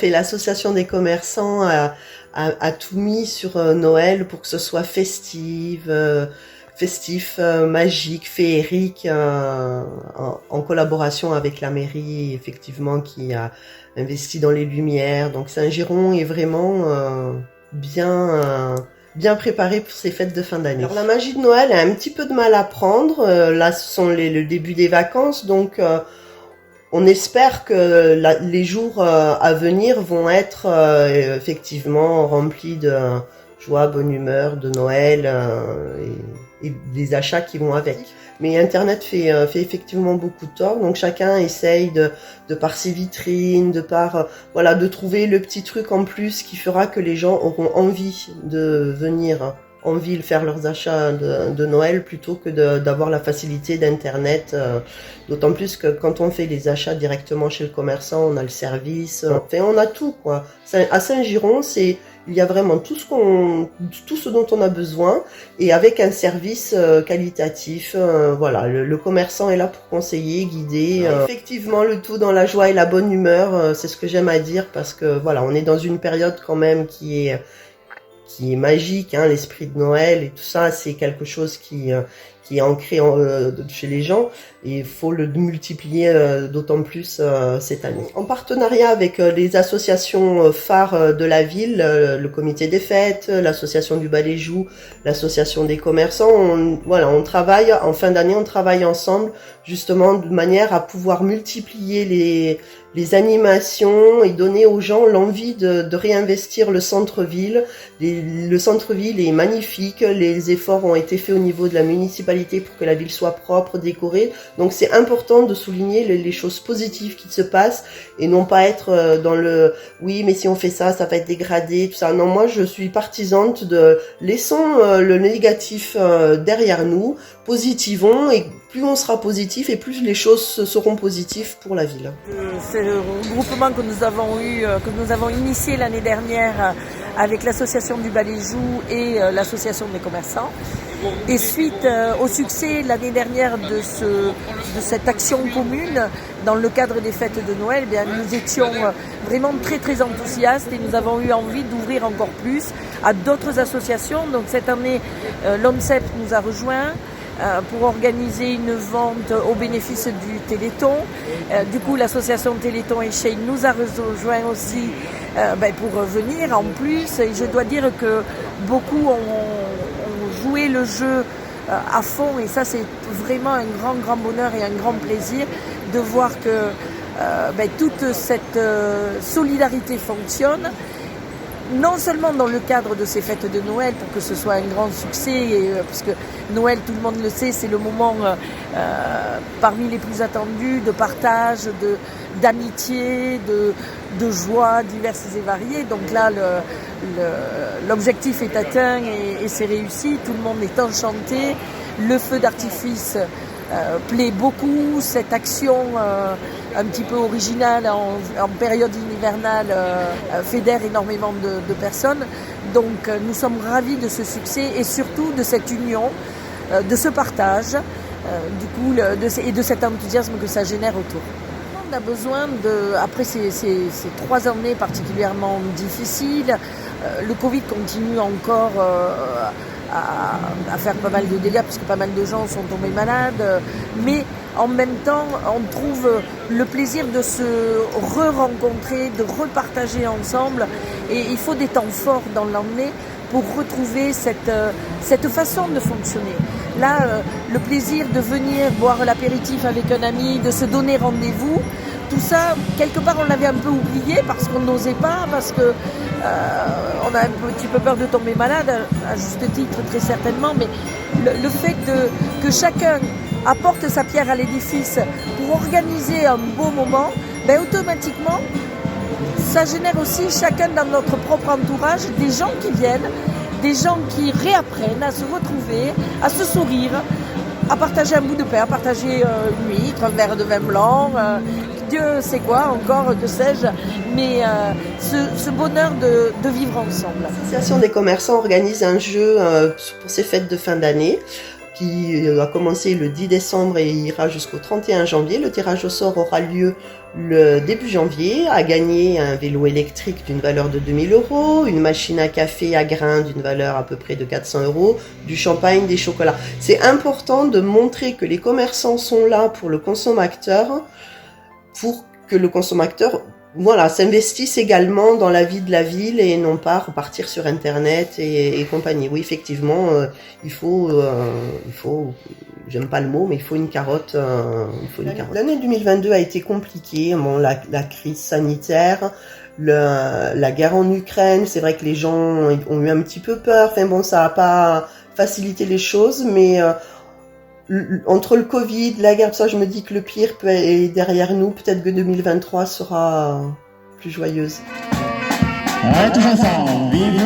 Et l'association des commerçants a tout mis sur Noël pour que ce soit festif, magique, féerique, en collaboration avec la mairie, effectivement, qui a investi dans les lumières. Donc Saint-Giron est vraiment bien préparé pour ces fêtes de fin d'année. Alors la magie de Noël a un petit peu de mal à prendre. Là, ce sont le début des vacances, donc on espère que les jours à venir vont être effectivement remplis de joie, bonne humeur, de Noël et des achats qui vont avec. Mais Internet fait effectivement beaucoup de tort, donc chacun essaye de par ses vitrines, de trouver le petit truc en plus qui fera que les gens auront envie de venir en ville faire leurs achats de Noël plutôt que d'avoir la facilité d'Internet. D'autant plus que quand on fait les achats directement chez le commerçant, on a le service, enfin on a tout quoi. À Saint-Giron, il y a vraiment tout ce dont on a besoin et avec un service qualitatif. Voilà, le commerçant est là pour conseiller, guider. Effectivement, le tout dans la joie et la bonne humeur, c'est ce que j'aime à dire parce que voilà, on est dans une période quand même qui est magique, hein, l'esprit de Noël et tout ça, c'est quelque chose qui est ancré chez les gens et il faut le multiplier d'autant plus cette année. En partenariat avec les associations phares de la ville, le comité des fêtes, l'association du Baléjou, l'association des commerçants, on travaille, en fin d'année, on travaille ensemble justement de manière à pouvoir multiplier les animations et donner aux gens l'envie de réinvestir le centre-ville. Le centre-ville est magnifique, les efforts ont été faits au niveau de la municipalité pour que la ville soit propre, décorée. Donc c'est important de souligner les choses positives qui se passent et non pas être dans le « oui mais si on fait ça, ça va être dégradé », tout ça. Non, moi je suis partisante de laissons le négatif derrière nous, positivons et plus on sera positif et plus les choses seront positives pour la ville. C'est le regroupement que nous avons initié l'année dernière avec l'association du Baléjou et l'association des commerçants. Et suite au succès l'année dernière de cette action commune dans le cadre des fêtes de Noël, bien, nous étions vraiment très très enthousiastes et nous avons eu envie d'ouvrir encore plus à d'autres associations. Donc cette année, l'ONCEP nous a rejoints pour organiser une vente au bénéfice du Téléthon. Du coup, l'association Téléthon et Shane nous a rejoint aussi pour venir en plus. Et je dois dire que beaucoup ont joué le jeu à fond et ça c'est vraiment un grand bonheur et un grand plaisir de voir que toute cette solidarité fonctionne. Non seulement dans le cadre de ces fêtes de Noël pour que ce soit un grand succès, puisque Noël, tout le monde le sait, c'est le moment parmi les plus attendus de partage, d'amitié, de joie diverses et variées. Donc là, l'objectif est atteint et c'est réussi. Tout le monde est enchanté. Le feu d'artifice plaît beaucoup. Cette action un petit peu originale en période hivernale fédère énormément de personnes. Donc nous sommes ravis de ce succès et surtout de cette union, de ce partage et de cet enthousiasme que ça génère autour. On a besoin après ces 3 années particulièrement difficiles, le Covid continue encore à faire pas mal de dégâts puisque pas mal de gens sont tombés malades, mais en même temps on trouve le plaisir de se re-rencontrer, de repartager ensemble et il faut des temps forts dans l'année pour retrouver cette façon de fonctionner. Là, le plaisir de venir boire l'apéritif avec un ami, de se donner rendez-vous, tout ça, quelque part, on l'avait un peu oublié parce qu'on n'osait pas, parce que on a un petit peu peur de tomber malade, à juste titre, très certainement, mais le fait que chacun apporte sa pierre à l'édifice pour organiser un beau moment, automatiquement, ça génère aussi chacun dans notre propre entourage des gens qui viennent, des gens qui réapprennent à se retrouver, à se sourire, à partager un bout de pain, à partager une huître, un verre de vin blanc, Dieu sait quoi encore, que sais-je, mais ce bonheur de vivre ensemble. L'association des commerçants organise un jeu pour ces fêtes de fin d'année qui a commencé le 10 décembre et ira jusqu'au 31 janvier. Le tirage au sort aura lieu le début janvier. À gagner un vélo électrique d'une valeur de 2 000 €, une machine à café à grains d'une valeur à peu près de 400 €, du champagne, des chocolats. C'est important de montrer que les commerçants sont là pour le consommateur, pour que le consommateur s'investisse également dans la vie de la ville et non pas repartir sur Internet et compagnie. Oui, effectivement, il faut, j'aime pas le mot, mais il faut une carotte. L'année 2022 a été compliquée. Bon, la crise sanitaire, la guerre en Ukraine, c'est vrai que les gens ont eu un petit peu peur. Enfin bon, ça a pas facilité les choses, mais entre le Covid, la guerre, ça, je me dis que le pire est derrière nous. Peut-être que 2023 sera plus joyeuse. Tous ensemble, vive